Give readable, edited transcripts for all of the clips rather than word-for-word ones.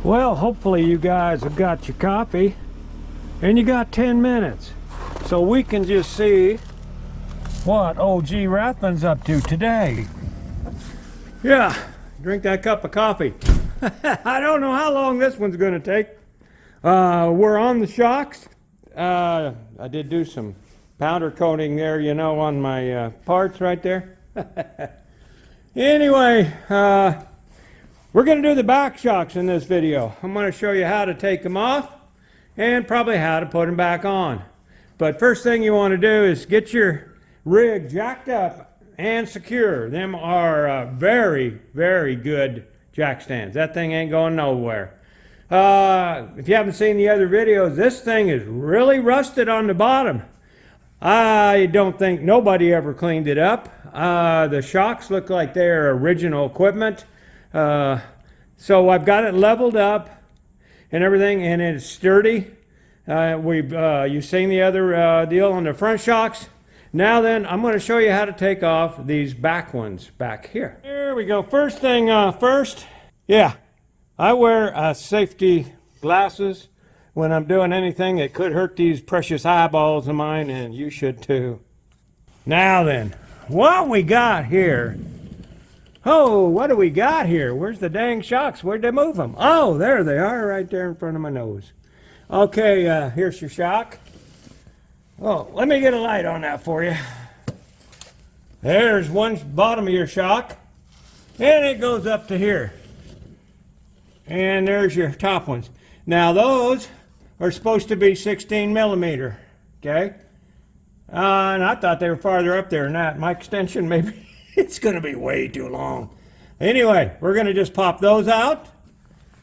Well, hopefully you guys have got your coffee and you got 10 minutes so we can just see what old G RAThbun's up to today. Yeah, drink that cup of coffee. I don't know how long this one's going to take. We're on the shocks. I did do some powder coating there, you know, on my parts right there. Anyway, we're going to do the back shocks in this video. I'm going to show you how to take them off and probably how to put them back on. But first thing you want to do is get your rig jacked up and secure. Them are very, very good jack stands. That thing ain't going nowhere. If you haven't seen the other videos, this thing is really rusted on the bottom. I don't think nobody ever cleaned it up. The shocks look like they're original equipment. So I've got it leveled up and everything, and it's sturdy. You've seen the other deal on the front shocks. Now then, I'm going to show you how to take off these back ones back here. There we go. First thing first, yeah, I wear safety glasses when I'm doing anything that could hurt these precious eyeballs of mine, and you should too. Now then, what we got here? Oh, what do we got here? Where's the dang shocks? Where'd they move them? Oh, there they are, right there in front of my nose. Okay, here's your shock. Oh, let me get a light on that for you. There's one bottom of your shock, and it goes up to here. And there's your top ones. Now those are supposed to be 16 millimeter, okay? And I thought they were farther up there than that. My extension, maybe it's going to be way too long. Anyway, we're going to just pop those out,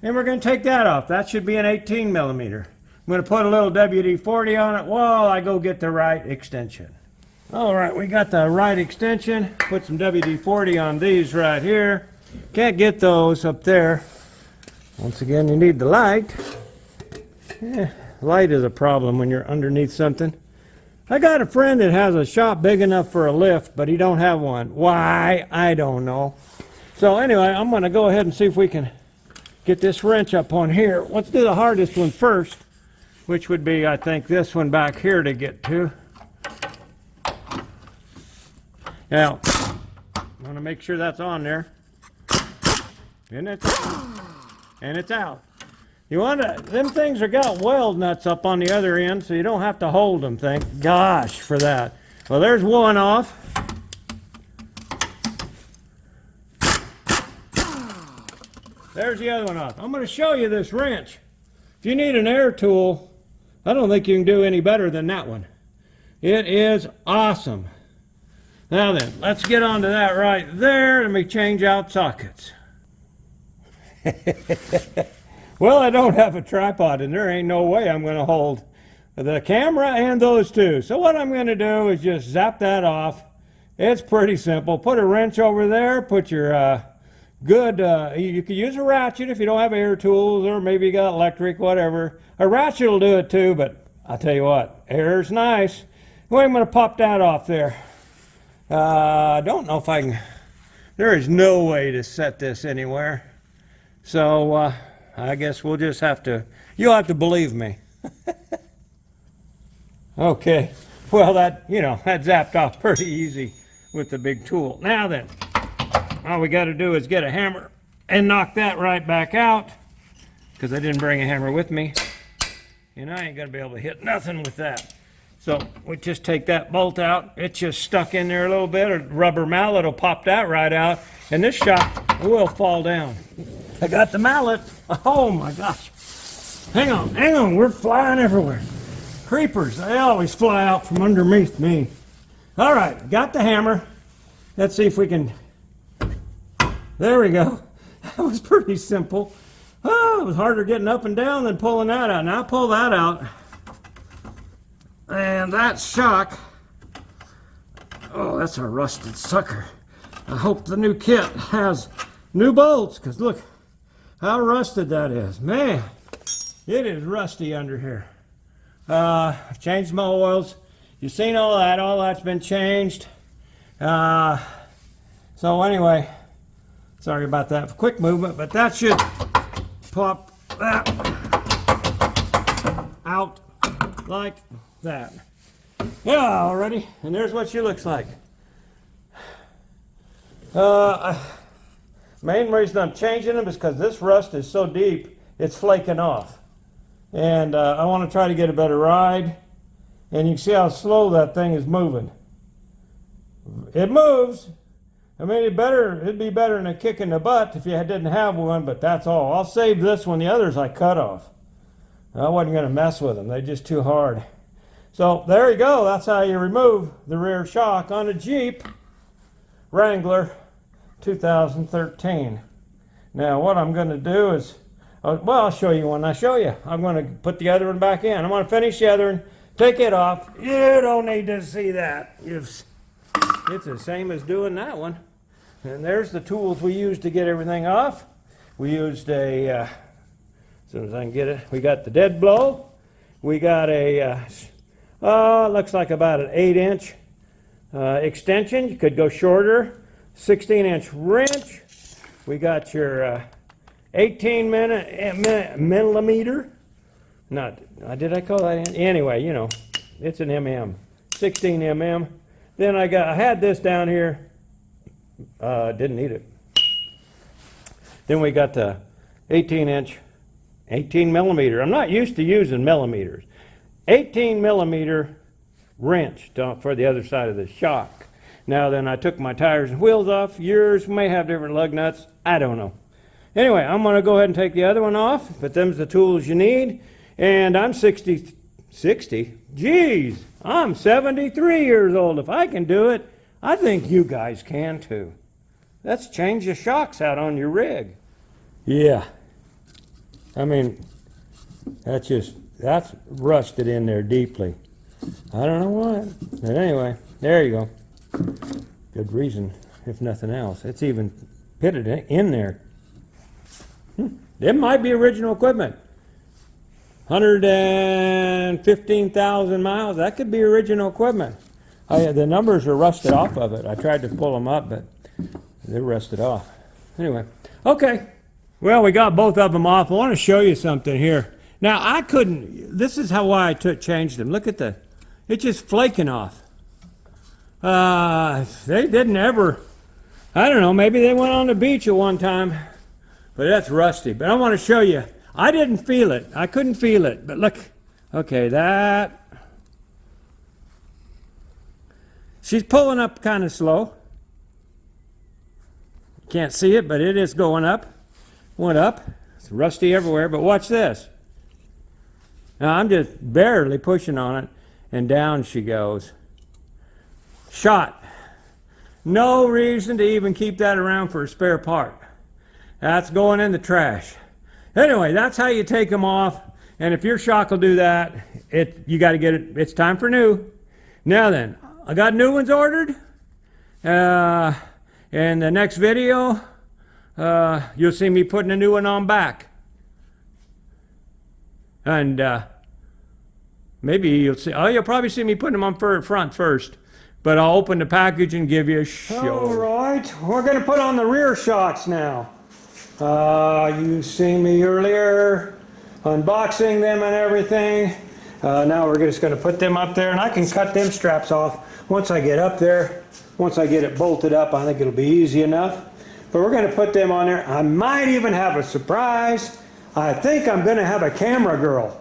and we're going to take that off. That should be an 18 millimeter. I'm going to put a little WD-40 on it while I go get the right extension. All right, we got the right extension. Put some WD-40 on these right here. Can't get those up there. Once again, you need the light. Yeah, light is a problem when you're underneath something. I got a friend that has a shop big enough for a lift, but he don't have one. Why? I don't know. So anyway, I'm going to go ahead and see if we can get this wrench up on here. Let's do the hardest one first, which would be, I think, this one back here to get to. Now, I want to make sure that's on there. And it's out. You want to, them things are got weld nuts up on the other end, so you don't have to hold them, thank gosh for that. Well, there's one off. There's the other one off. I'm going to show you this wrench. If you need an air tool, I don't think you can do any better than that one. It is awesome. Now then, let's get onto that right there. Let me change out sockets. Well, I don't have a tripod, and there ain't no way I'm going to hold the camera and those two. So what I'm going to do is just zap that off. It's pretty simple. Put a wrench over there. Put your you can use a ratchet if you don't have air tools, or maybe you got electric, whatever. A ratchet will do it too, but I'll tell you what, air's nice. Well, I'm going to pop that off there. I don't know if I can. There is no way to set this anywhere. So I guess we'll just have to, you'll have to believe me. Okay, well that zapped off pretty easy with the big tool. Now then, all we got to do is get a hammer and knock that right back out, because I didn't bring a hammer with me, and I ain't gonna be able to hit nothing with that. So we just take that bolt out. It's just stuck in there a little bit. A rubber mallet will pop that right out, and this shock will fall down. I got the mallet. Oh my gosh. Hang on, we're flying everywhere. Creepers, they always fly out from underneath me. All right, got the hammer. Let's see if we can, there we go. That was pretty simple. Oh, it was harder getting up and down than pulling that out. Now pull that out. And that shock, oh, that's a rusted sucker. I hope the new kit has new bolts, because look how rusted that is. Man, it is rusty under here. I've changed my oils. You've seen all that's been changed. So anyway, sorry about that quick movement, but that should pop that out like that. Yeah, already. And there's what she looks like. Main reason I'm changing them is because this rust is so deep, it's flaking off. And I want to try to get a better ride. And you can see how slow that thing is moving. It moves. I mean, it'd be better than a kick in the butt if you didn't have one, but that's all. I'll save this one. The others I cut off. I wasn't going to mess with them. They're just too hard. So there you go. That's how you remove the rear shock on a Jeep Wrangler 2013. Now what I'm going to do is, well, I'll show you when I show you. I'm going to put the other one back in. I'm going to finish the other one, take it off. You don't need to see that. It's the same as doing that one. And there's the tools we used to get everything off. We used as soon as I can get it, we got the dead blow. We got a, looks like about an 8-inch extension. You could go shorter. 16-inch wrench. We got your 18 millimeter. Did I call that? Anyway, you know, it's an mm. 16 mm. Then I had this down here. Didn't need it. Then we got the 18 millimeter. I'm not used to using millimeters. 18 millimeter wrench for the other side of the shock. Now then, I took my tires and wheels off. Yours may have different lug nuts. I don't know. Anyway, I'm going to go ahead and take the other one off, but them's the tools you need. And I'm 60? Geez, I'm 73 years old. If I can do it, I think you guys can too. Let's change the shocks out on your rig. Yeah. I mean, that's rusted in there deeply. I don't know why. But anyway, there you go. Good reason, if nothing else. It's even pitted in there. It might be original equipment. 115,000 miles. That could be original equipment. The numbers are rusted off of it. I tried to pull them up, but they're rusted off. Anyway, okay. Well, we got both of them off. I want to show you something here. Now, I couldn't. This is why I changed them. Look at it's just flaking off. They didn't ever, I don't know, maybe they went on the beach at one time, but that's rusty. But I want to show you, I didn't feel it. I couldn't feel it, but look, okay, she's pulling up kind of slow. Can't see it, but it is going up. Went up. It's rusty everywhere, but watch this. Now I'm just barely pushing on it, and down she goes. Shot. No reason to even keep that around for a spare part. That's going in the trash. Anyway, that's how you take them off. And if your shock will do that, you got to get it. It's time for new. Now then, I got new ones ordered. In the next video, you'll see me putting a new one on back. And maybe you'll probably see me putting them on front first. But I'll open the package and give you a show. All right, we're going to put on the rear shocks now. You seen me earlier unboxing them and everything. Now we're just going to put them up there, and I can cut them straps off once I get up there. Once I get it bolted up, I think it'll be easy enough. But we're going to put them on there. I might even have a surprise. I think I'm going to have a camera girl.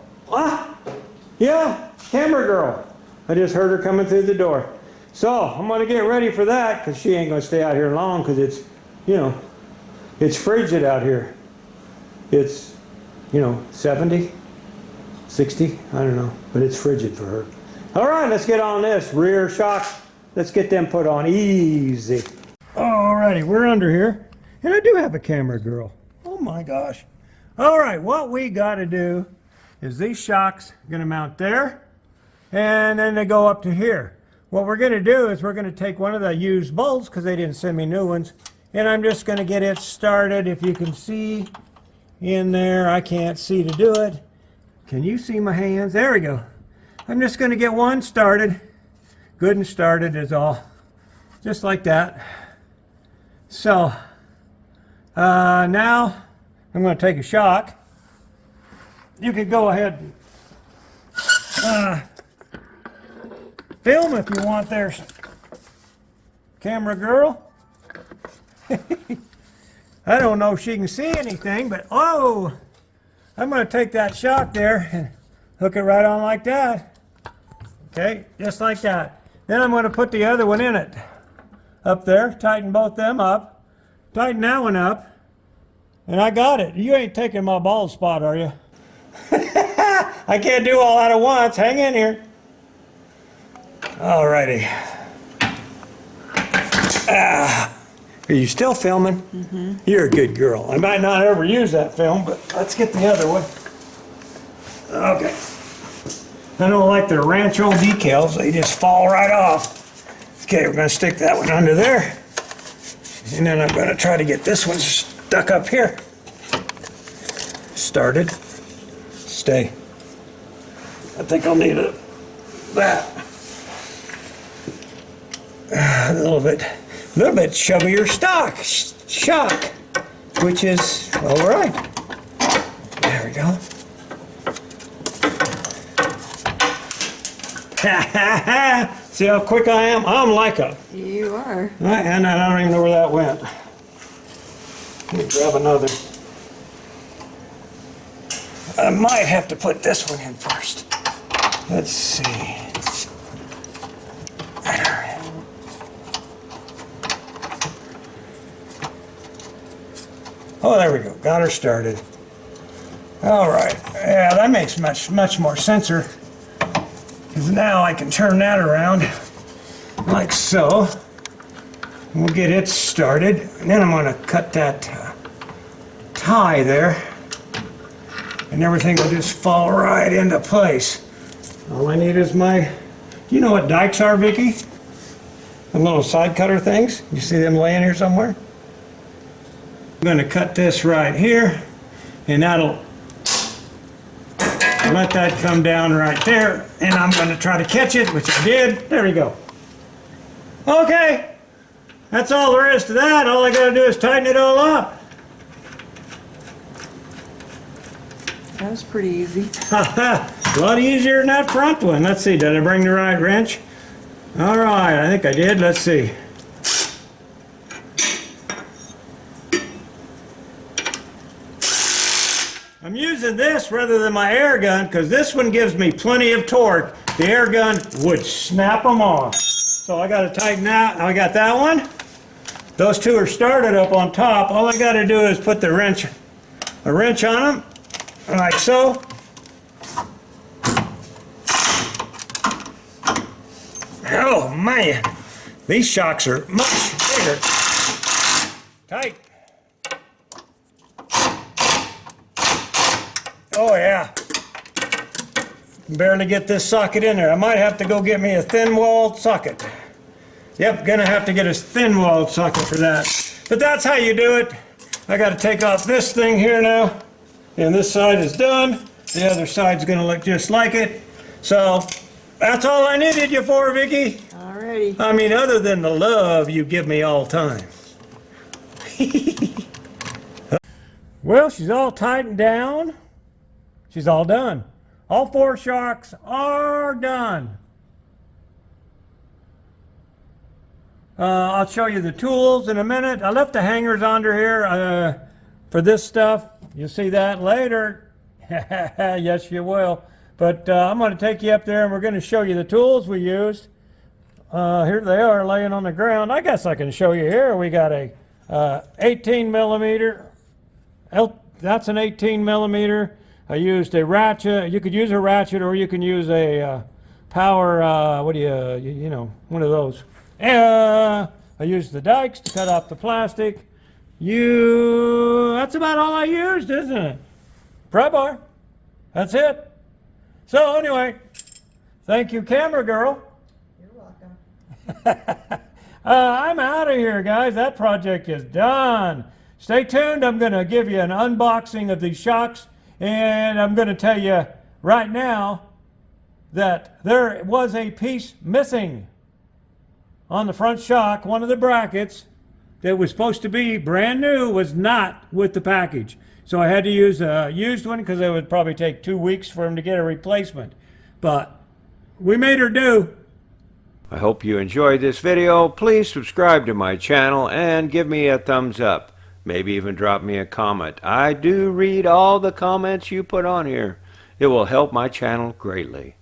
Yeah, camera girl. I just heard her coming through the door. So I'm going to get ready for that, because she ain't going to stay out here long, because it's, it's frigid out here. It's, 70, 60, I don't know, but it's frigid for her. All right, let's get on this. Rear shocks, let's get them put on easy. Alrighty, we're under here, and I do have a camera girl. Oh my gosh. All right, what we got to do is these shocks are going to mount there, and then they go up to here. What we're going to do is we're going to take one of the used bolts, because they didn't send me new ones, and I'm just going to get it started. If you can see in there, I can't see to do it. Can you see my hands? There we go. I'm just going to get one started. Good and started is all. Just like that. So, now I'm going to take a shock. you could go ahead and film if you want there, camera girl. I don't know if she can see anything, but oh, I'm going to take that shock there and hook it right on like that. Okay, just like that. Then I'm going to put the other one in it. Up there, tighten both them up. Tighten that one up. And I got it. You ain't taking my bald spot, are you? I can't do all that at once. Hang in here. Alrighty. Are you still filming? Mm-hmm. You're a good girl. I might not ever use that film, but let's get the other one. Okay. I don't like the Rancho decals. They just fall right off. Okay, we're going to stick that one under there. And then I'm going to try to get this one stuck up here. Started. Stay. I think I'll need that. A little bit chubbier shock, which is all right. There we go. See how quick I am? I'm like a... You are. And I don't even know where that went. Let me grab another. I might have to put this one in first. Let's see. Oh, there we go. Got her started. All right. Yeah, that makes much more sense. Because now I can turn that around like so. We'll get it started. And then I'm going to cut that tie there. And everything will just fall right into place. All I need is my... You know what dikes are, Vickie? The little side cutter things. You see them laying here somewhere? I'm going to cut this right here, and that'll let that come down right there, and I'm going to try to catch it, which I did. There we go. Okay, that's all there is to that. All I got to do is tighten it all up. That was pretty easy. A lot easier than that front one. Let's see, did I bring the right wrench? All right, I think I did. Let's see. I'm using this rather than my air gun because this one gives me plenty of torque. The air gun would snap them off. So I got to tighten that. I got that one. Those two are started up on top. All I got to do is put a wrench on them, like so. Oh man, these shocks are much bigger. Tight. Oh yeah, barely get this socket in there. I might have to go get me a thin-walled socket. Yep, gonna have to get a thin-walled socket for that. But that's how you do it. I gotta take off this thing here now. And this side is done. The other side's gonna look just like it. So, that's all I needed you for, Vickie. Alrighty. I mean, other than the love you give me all the time. Well, she's all tightened down. She's all done. All four shocks are done. I'll show you the tools in a minute. I left the hangers under here for this stuff. You'll see that later. Yes, you will. But I'm going to take you up there and we're going to show you the tools we used. Here they are laying on the ground. I guess I can show you here. We got a 18 millimeter. That's an 18 millimeter. I used a ratchet. You could use a ratchet or you can use a power, you know, one of those. I used the dikes to cut off the plastic. That's about all I used, isn't it? Pry bar. That's it. So anyway, thank you, camera girl. You're welcome. I'm out of here, guys. That project is done. Stay tuned. I'm going to give you an unboxing of these shocks, and I'm going to tell you right now that there was a piece missing on the front shock. One of the brackets that was supposed to be brand new was not with the package. So I had to use a used one because it would probably take 2 weeks for him to get a replacement. But we made her do. I hope you enjoyed this video. Please subscribe to my channel and give me a thumbs up. Maybe even drop me a comment. I do read all the comments you put on here. It will help my channel greatly.